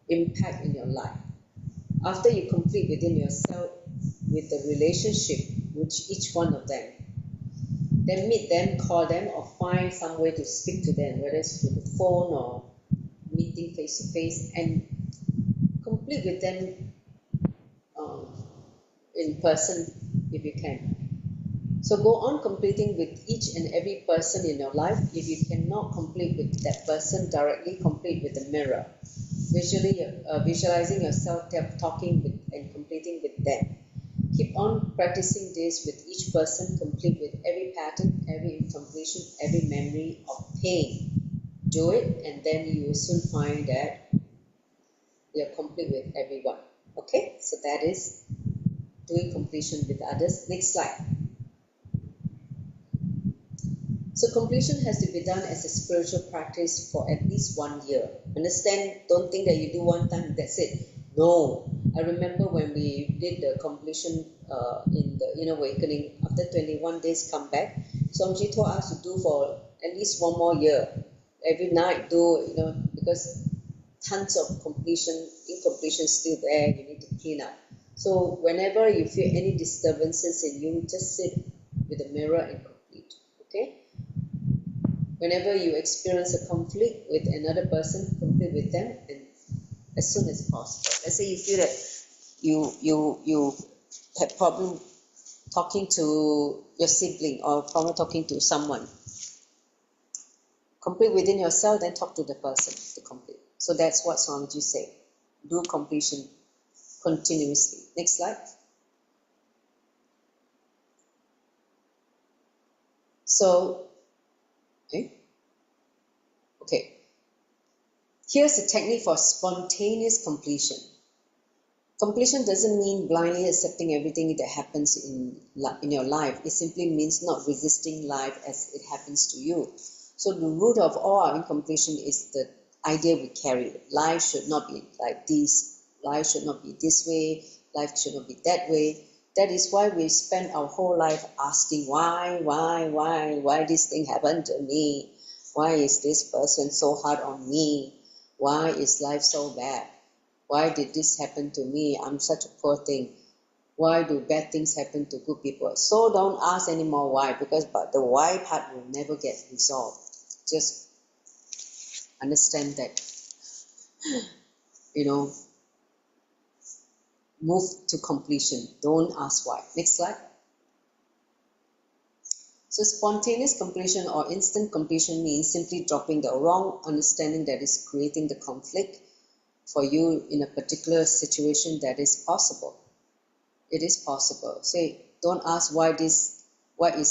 impact in your life. After you complete within yourself with the relationship with each one of them, then meet them, call them, or find some way to speak to them, whether it's through the phone or meeting face to face, and complete with them in person if you can. So go on completing with each and every person in your life. If you cannot complete with that person directly, complete with the mirror. Visualizing yourself talking with and completing with them. Keep on practicing this with each person, complete with every pattern, every incompletion, every memory of pain. Do it, and then you will soon find that you're complete with everyone. Okay, so that is doing completion with others. Next slide. So completion has to be done as a spiritual practice for at least 1 year. Understand? Don't think that you do one time, that's it. No. I remember when we did the completion in the inner awakening, after 21 days come back, Swamiji told us to do for at least 1 more year. Every night do, because tons of incompletion still there, you need to clean up. So whenever you feel any disturbances in you, just sit with the mirror and complete. Okay? Whenever you experience a conflict with another person, complete with them and as soon as possible. Let's say you feel that you have problem talking to your sibling or problem talking to someone. Complete within yourself, then talk to the person to complete. So that's what Swamiji said. Do completion continuously. Next slide. So, okay. Here's a technique for spontaneous completion. Completion doesn't mean blindly accepting everything that happens in your life. It simply means not resisting life as it happens to you. So the root of all our incompletion is the idea we carry. Life should not be like this. Life should not be this way. Life should not be that way. That is why we spend our whole life asking why this thing happened to me? Why is this person so hard on me? Why is life so bad? Why did this happen to me? I'm such a poor thing. Why do bad things happen to good people? So don't ask anymore why, because the why part will never get resolved. Just understand that, move to completion. Don't ask why. Next slide. So spontaneous completion or instant completion means simply dropping the wrong understanding that is creating the conflict for you in a particular situation. That is possible. It is possible. Say, don't ask why is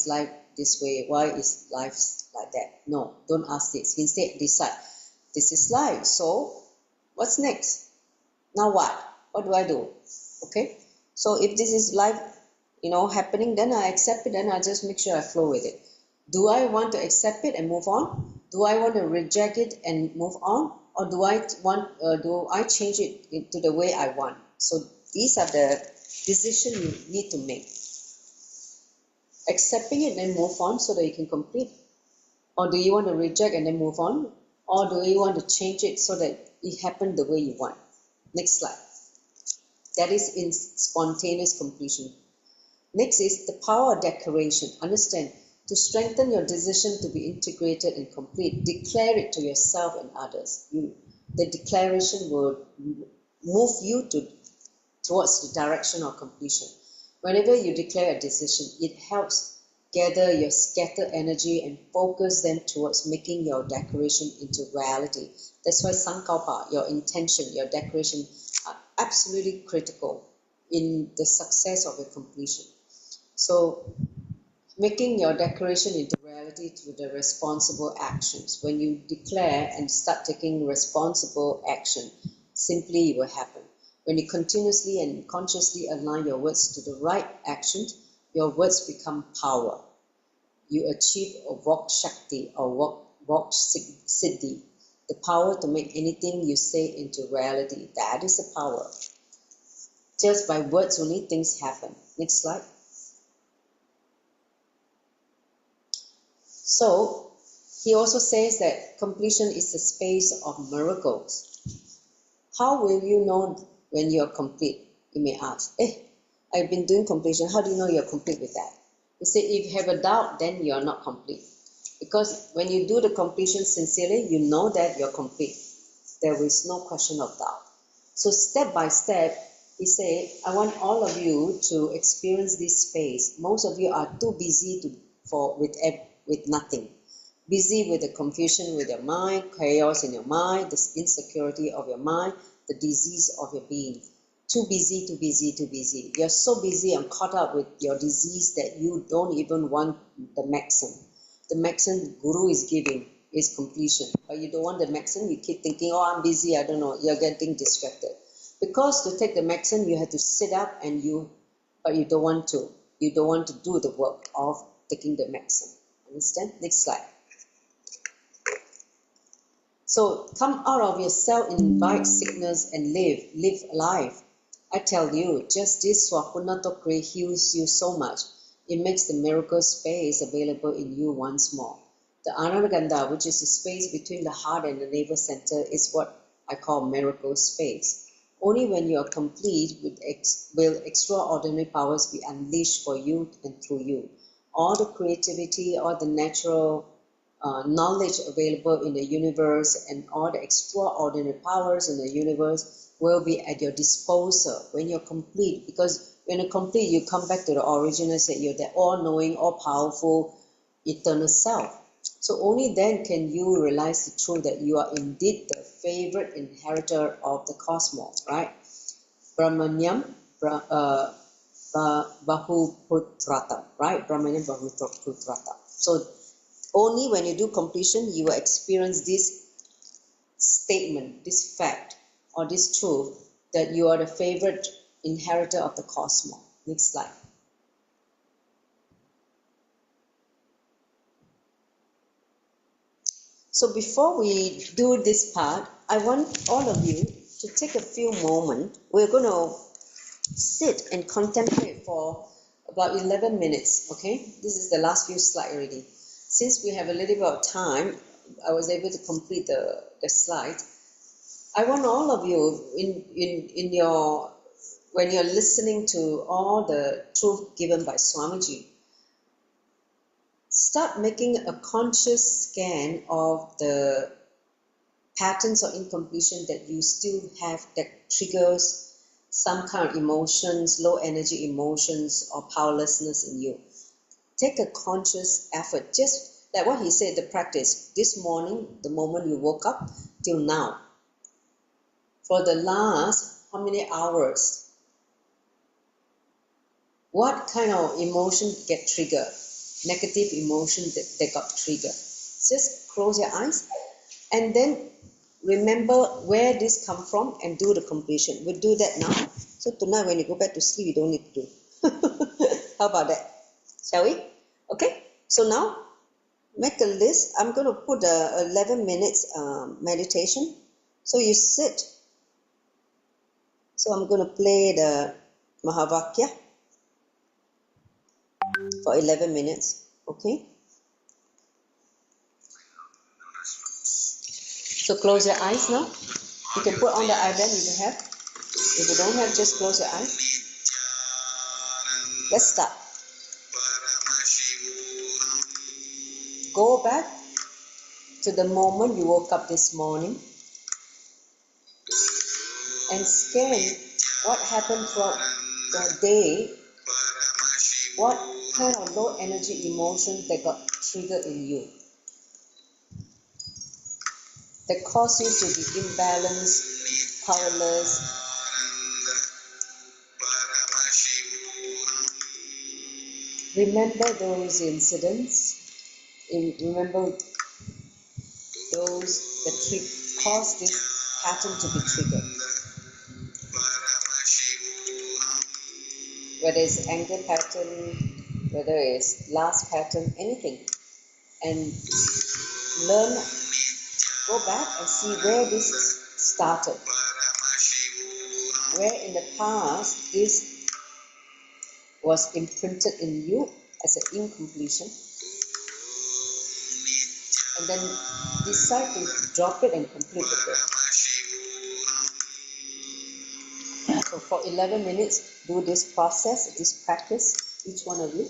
life this way? Why is life like that? No, don't ask this. Instead, decide, this is life. So, what's next? Now what? What do I do? Okay? So, if this is life, happening, then I accept it, then I just make sure I flow with it. Do I want to accept it and move on? Do I want to reject it and move on? Or do I change it into the way I want? So these are the decisions you need to make. Accepting it and then move on so that you can complete. Or do you want to reject and then move on? Or do you want to change it so that it happened the way you want? Next slide. That is in spontaneous completion. Next is the power of declaration. Understand, to strengthen your decision to be integrated and complete, declare it to yourself and others. The declaration will move you towards the direction of completion. Whenever you declare a decision, it helps gather your scattered energy and focus them towards making your declaration into reality. That's why Sankalpa, your intention, your declaration, are absolutely critical in the success of your completion. So, making your declaration into reality reality through the responsible actions. When you declare and start taking responsible action, simply it will happen. When you continuously and consciously align your words to the right actions, your words become power. You achieve a Vok Shakti or Vok Siddhi, the power to make anything you say into reality. That is the power. Just by words only, things happen. Next slide. So, he also says that completion is the space of miracles. How will you know when you are complete? You may ask, I've been doing completion. How do you know you're complete with that? He said, if you have a doubt, then you're not complete. Because when you do the completion sincerely, you know that you're complete. There is no question of doubt. So step by step, he said, I want all of you to experience this space. Most of you are too busy with nothing. Busy with the confusion with your mind, chaos in your mind, the insecurity of your mind, the disease of your being. Too busy, too busy, too busy. You're so busy and caught up with your disease that you don't even want the maxim. The maxim Guru is giving is completion. But you don't want the maxim, you keep thinking, oh, I'm busy, I don't know. You're getting distracted. Because to take the maxim, you have to sit up but you don't want to. You don't want to do the work of taking the maxim. Understand? Next slide. So come out of yourself, invite sickness and live life. I tell you, just this Swapunatokre heals you so much. It makes the miracle space available in you once more. The Anaraganda, which is the space between the heart and the navel center, is what I call miracle space. Only when you are complete will extraordinary powers be unleashed for you and through you. All the creativity, all the natural knowledge available in the universe and all the extraordinary powers in the universe will be at your disposal when you're complete. Because when you're complete, you come back to the original state. You're the all-knowing, all-powerful, eternal self. So only then can you realize the truth that you are indeed the favorite inheritor of the cosmos, right? Brahmanyam Bahuputrata, right? Brahmanyam Bahuputrata. So only when you do completion, you will experience this statement, this fact, or this truth that you are the favorite inheritor of the cosmos. Next slide. So before we do this part, I want all of you to take a few moments. We're going to sit and contemplate for about 11 minutes, okay? This is the last few slides already. Since we have a little bit of time, I was able to complete the slide. I want all of you in your, when you're listening to all the truth given by Swamiji, start making a conscious scan of the patterns or incompletion that you still have that triggers some kind of emotions, low energy emotions or powerlessness in you. Take a conscious effort, just like what he said, the practice. This morning, the moment you woke up till now, for the last how many hours, what kind of emotion get triggered? Negative emotion that got triggered. Just close your eyes and then remember where this come from and do the completion. We'll do that now. So tonight when you go back to sleep, you don't need to do. How about that? Shall we? Okay. So now make a list. I'm going to put 11 minutes meditation. So you sit. So I'm going to play the Mahavakya for 11 minutes. Okay. So close your eyes now. You can put on the eyeband if you have. If you don't have, just close your eyes. Let's start. Go back to the moment you woke up this morning and scan what happened throughout the day. What kind of low energy emotion that got triggered in you, that caused you to be imbalanced, powerless. Remember those incidents Remember those that cause this pattern to be triggered. Whether it's anger pattern, whether it's lust pattern, anything. And learn, go back and see where this started. Where in the past this was imprinted in you as an incompletion. And then decide to drop it and complete the prayer. So for 11 minutes, do this process, this practice, each one of you.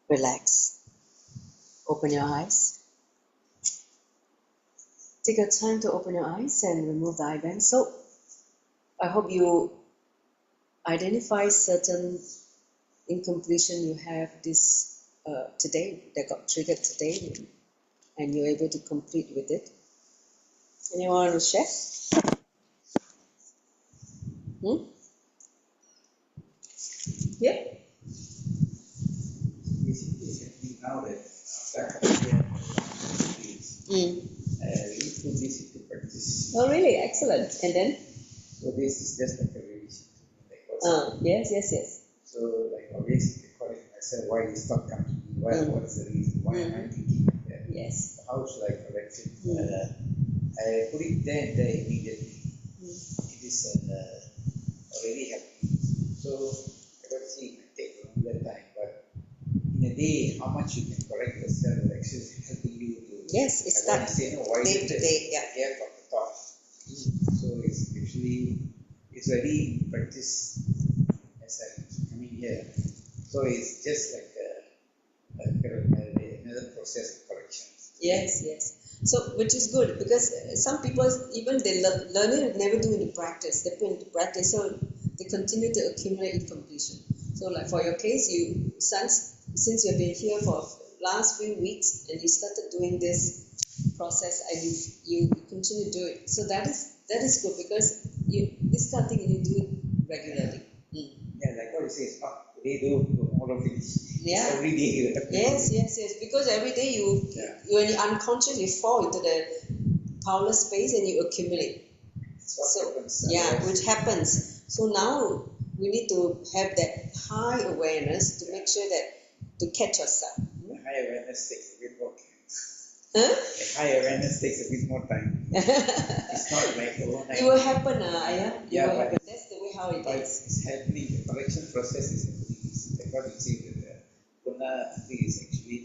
Relax. Open your eyes. Take your time to open your eyes and remove the eye band. So, I hope you identify certain incompletion you have this today that got triggered today, and you're able to complete with it. Anyone want to share? Yeah. Now that after we put this into practice. Oh, really? Excellent. And then? So this is just like a revision. Like Yes. So like always recording myself, why is thought come to me? What is the reason? Why am I thinking like that? Yes. How should I correct it? I put it there immediately. is already happening. So I got to see it might take a longer time, but in a day, how much you can correct yourself will actually helping you to. Yes, it starts Say, no, why day is to it day. Yeah. gap of the thought? So it's actually very practice as I'm coming here. So it's just like another process of correction. Yes, yes. So, which is good because some people, even they learn it, never do it in practice. They put into practice, so they continue to accumulate incompletion. So, like for your case, you since you've been here for last few weeks and you started doing this process and you continue to do it. So that is good because this kind of thing you do it regularly. Yeah, like what you say, today do tomorrow finish. Yeah. It's every day. Yes. Because every day you when you're unconscious, you fall into the powerless space and you accumulate. So Happens. which happens. So now we need to have that high awareness to make sure that to catch yourself. High awareness takes a bit more time. Huh? High awareness takes a bit more time. It's not like overnight. It will happen, Yeah, will happen. That's the way how it is. It's happening. The correction process is happening. Like what you say, the Puna is actually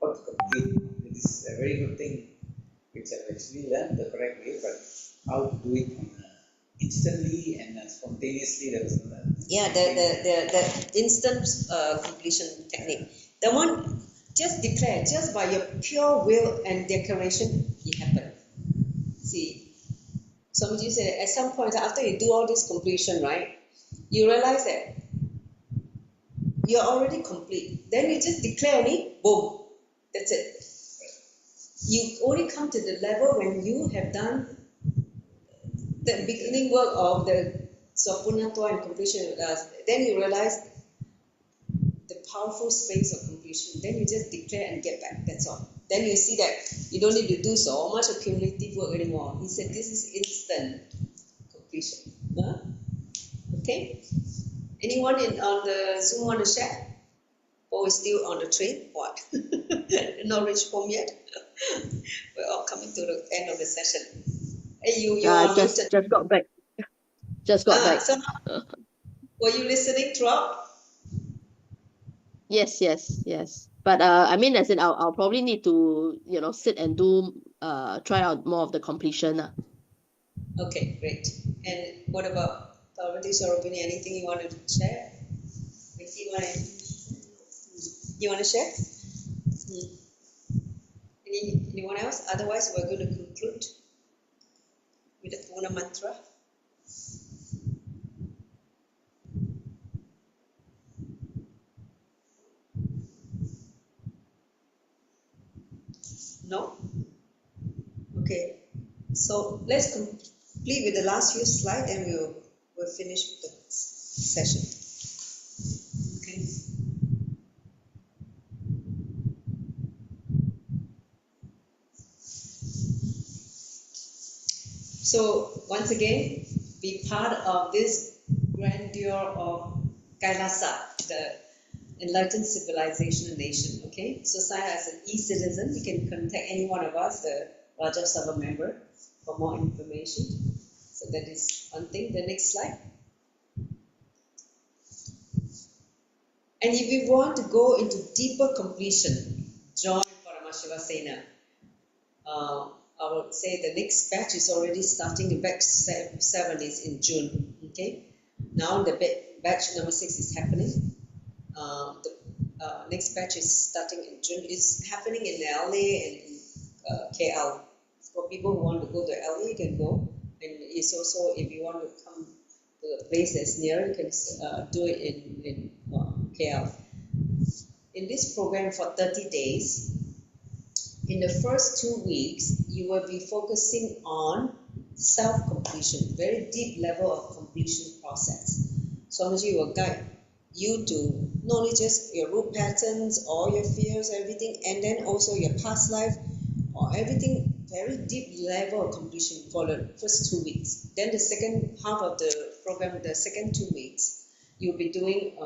how to complete. This is a very good thing which I've actually learned the correct way, but how to do it instantly and spontaneously. There was the instant completion technique. The one just declare, just by your pure will and declaration, it happened. See, Swamiji said at some point after you do all this completion, right, you realize that you're already complete. Then you just declare it, boom, that's it. You only come to the level when you have done the beginning work of the Sapunatwa and completion. Then you realize the powerful space of completion. Then you just declare and get back. That's all. Then you see that you don't need to do so much accumulative work anymore. He said this is instant completion. Huh? Okay. Anyone on the Zoom want to share? Or is still on the train? What? Not reached home yet? We're all coming to the end of the session. Hey, you are just got back. Just got back. So, were you listening throughout? Yes. But I mean, as in, I'll probably need to sit and do try out more of the completion. Okay, great. And what about Parvati Sarobini? Anything you want to share? You want to share? Anyone else? Otherwise, we're going to conclude with the Puna mantra. No? Okay. So let's complete with the last few slides and we'll finish the session. Okay. So once again, be part of this grandeur of KAILASA, the enlightened civilization nation. Okay. So sign as an e-citizen. You can contact any one of us, the Rajya Sabha member, for more information. So that is one thing. The next slide. And if you want to go into deeper completion, join Paramashiva Sena. I would say the next batch is already starting. The batch 7 is in June. Okay. Now the batch number 6 is happening. The next batch is starting in June. It's happening in LA and in KL. For people who want to go to LA, you can go. And it's also, if you want to come to a place that's near, you can do it in KL. In this program for 30 days, in the first 2 weeks, you will be focusing on self-completion, very deep level of completion process. Swamiji will guide you to not only just your root patterns, all your fears, everything, and then also your past life, or everything, very deep level of completion for the first 2 weeks. Then the second half of the program, the second 2 weeks, you'll be doing,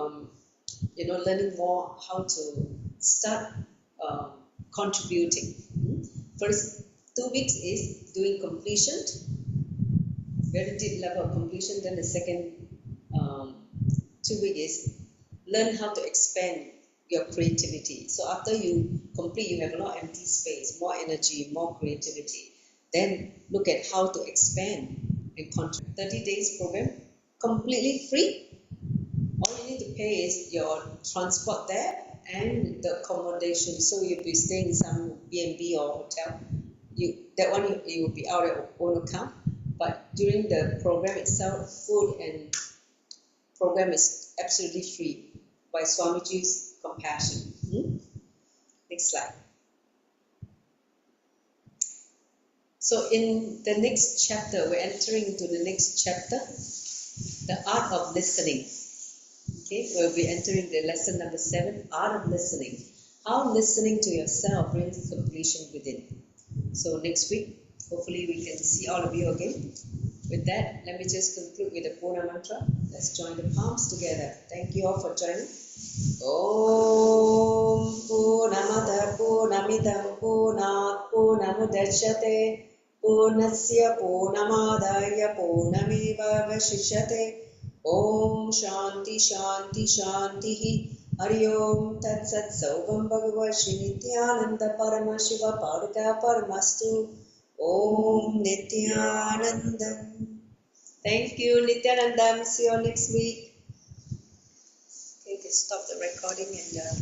learning more how to start contributing. First 2 weeks is doing completion, very deep level of completion. Then the second 2 weeks is learn how to expand your creativity. So after you complete, you have a lot of empty space, more energy, more creativity. Then look at how to expand and contribute. 30 days program, completely free. All you need to pay is your transport there and the accommodation. So you'll be staying in some B&B or hotel. That one you will be out of your own account. But during the program itself, food and program is absolutely free by Swamiji's compassion. Next slide. So in the next chapter, we're entering into the next chapter, the art of listening. Okay, we'll be entering the lesson number 7, art of listening. How listening to yourself brings completion within. So next week, hopefully we can see all of you again. With that, let me just conclude with the Purna mantra. Let's join the palms together. Thank you all for joining. Om Purnamada Purnamidam Purnat Purnamudachyate Purnasya Purnamadaya Purnameva Vashishyate. Om Shanti Shanti Shanti Hari Om Tat Sat Saubham Bhagavad Nityananda Paramashiva Paduka Paramastu. Om Nityanandam. Thank you, Nityanandam. See you next week. Okay, can stop the recording and live.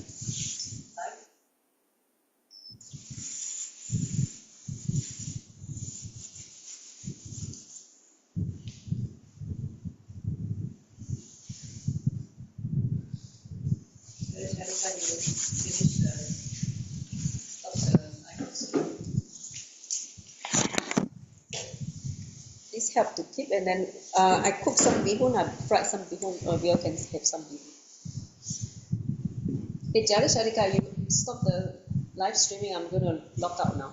Harika, you will finish stop the icons. This help to keep, and then I cooked some bihun. I fried some bihun. Or we all can have some bihun. Hey, Jarish, Harika, you stop the live streaming. I'm going to log out now.